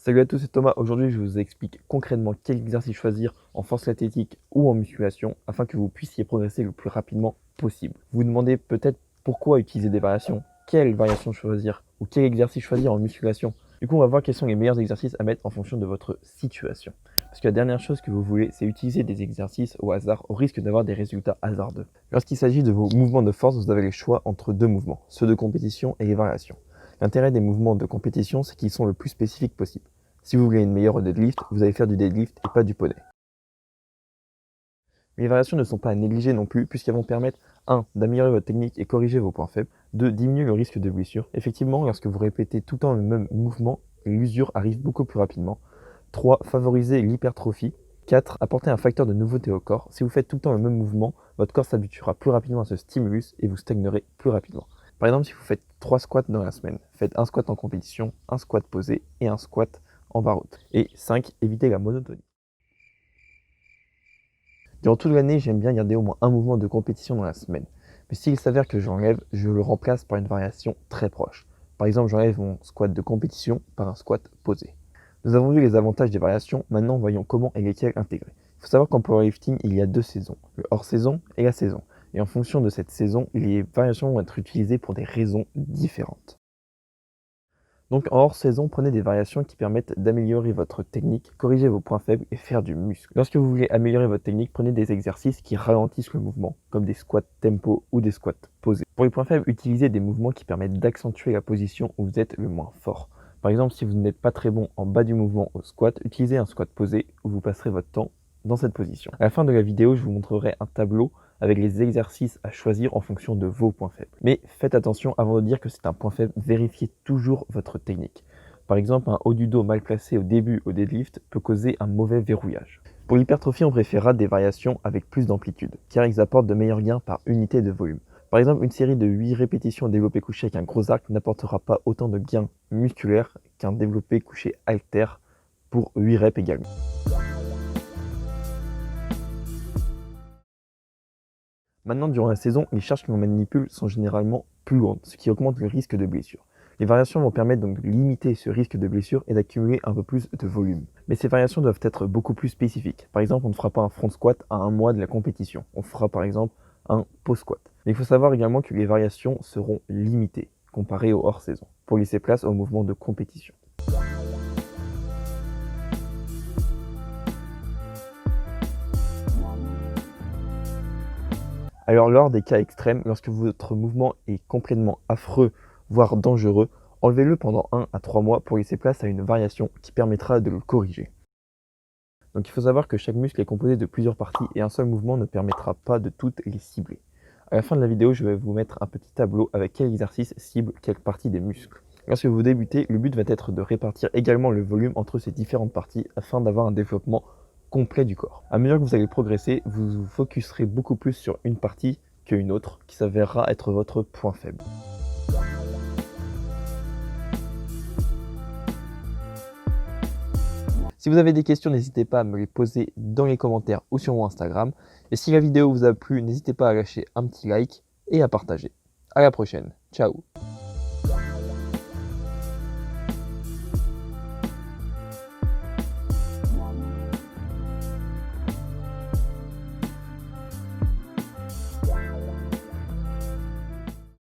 Salut à tous, c'est Thomas. Aujourd'hui, je vous explique concrètement quel exercice choisir en force athlétique ou en musculation afin que vous puissiez progresser le plus rapidement possible. Vous vous demandez peut-être pourquoi utiliser des variations, quelle variation choisir ou quel exercice choisir en musculation. Du coup, on va voir quels sont les meilleurs exercices à mettre en fonction de votre situation. Parce que la dernière chose que vous voulez, c'est utiliser des exercices au hasard au risque d'avoir des résultats hasardeux. Lorsqu'il s'agit de vos mouvements de force, vous avez le choix entre deux mouvements, ceux de compétition et les variations. L'intérêt des mouvements de compétition, c'est qu'ils sont le plus spécifiques possible. Si vous voulez une meilleure deadlift, vous allez faire du deadlift et pas du poney. Les variations ne sont pas à négliger non plus, puisqu'elles vont permettre 1. D'améliorer votre technique et corriger vos points faibles, 2. Diminuer le risque de blessure. Effectivement, lorsque vous répétez tout le temps le même mouvement, l'usure arrive beaucoup plus rapidement. 3. Favoriser l'hypertrophie. 4. Apporter un facteur de nouveauté au corps. Si vous faites tout le temps le même mouvement, votre corps s'habituera plus rapidement à ce stimulus et vous stagnerez plus rapidement. Par exemple, si vous faites 3 squats dans la semaine, faites un squat en compétition, un squat posé et un squat en barre haute. Et 5. Éviter la monotonie. Durant toute l'année, j'aime bien garder au moins un mouvement de compétition dans la semaine. Mais s'il s'avère que j'enlève, je le remplace par une variation très proche. Par exemple, j'enlève mon squat de compétition par un squat posé. Nous avons vu les avantages des variations, maintenant voyons comment et lesquelles intégrer. Il faut savoir qu'en powerlifting, il y a deux saisons, le hors-saison et la saison. Et en fonction de cette saison, les variations vont être utilisées pour des raisons différentes. Donc en hors saison, prenez des variations qui permettent d'améliorer votre technique, corriger vos points faibles et faire du muscle. Lorsque vous voulez améliorer votre technique, prenez des exercices qui ralentissent le mouvement, comme des squats tempo ou des squats posés. Pour les points faibles, utilisez des mouvements qui permettent d'accentuer la position où vous êtes le moins fort. Par exemple, si vous n'êtes pas très bon en bas du mouvement au squat, utilisez un squat posé où vous passerez votre temps dans cette position. À la fin de la vidéo, je vous montrerai un tableau avec les exercices à choisir en fonction de vos points faibles. Mais faites attention, avant de dire que c'est un point faible, vérifiez toujours votre technique. Par exemple, un haut du dos mal placé au début au deadlift peut causer un mauvais verrouillage. Pour l'hypertrophie, on préférera des variations avec plus d'amplitude, car ils apportent de meilleurs gains par unité de volume. Par exemple, une série de 8 répétitions développé couché avec un gros arc n'apportera pas autant de gains musculaires qu'un développé couché halter pour 8 reps également. Maintenant, durant la saison, les charges que l'on manipule sont généralement plus lourdes, ce qui augmente le risque de blessure. Les variations vont permettre donc de limiter ce risque de blessure et d'accumuler un peu plus de volume. Mais ces variations doivent être beaucoup plus spécifiques. Par exemple, on ne fera pas un front squat à un mois de la compétition. On fera par exemple un pause squat. Mais il faut savoir également que les variations seront limitées comparées au hors-saison, pour laisser place au mouvement de compétition. Alors lors des cas extrêmes, lorsque votre mouvement est complètement affreux, voire dangereux, enlevez-le pendant 1 à 3 mois pour laisser place à une variation qui permettra de le corriger. Donc il faut savoir que chaque muscle est composé de plusieurs parties et un seul mouvement ne permettra pas de toutes les cibler. À la fin de la vidéo, je vais vous mettre un petit tableau avec quel exercice cible quelle partie des muscles. Lorsque vous débutez, le but va être de répartir également le volume entre ces différentes parties afin d'avoir un développement complet du corps. À mesure que vous allez progresser, vous vous focuserez beaucoup plus sur une partie qu'une autre qui s'avérera être votre point faible. Si vous avez des questions, n'hésitez pas à me les poser dans les commentaires ou sur mon Instagram. Et si la vidéo vous a plu, n'hésitez pas à lâcher un petit like et à partager. À la prochaine. Ciao.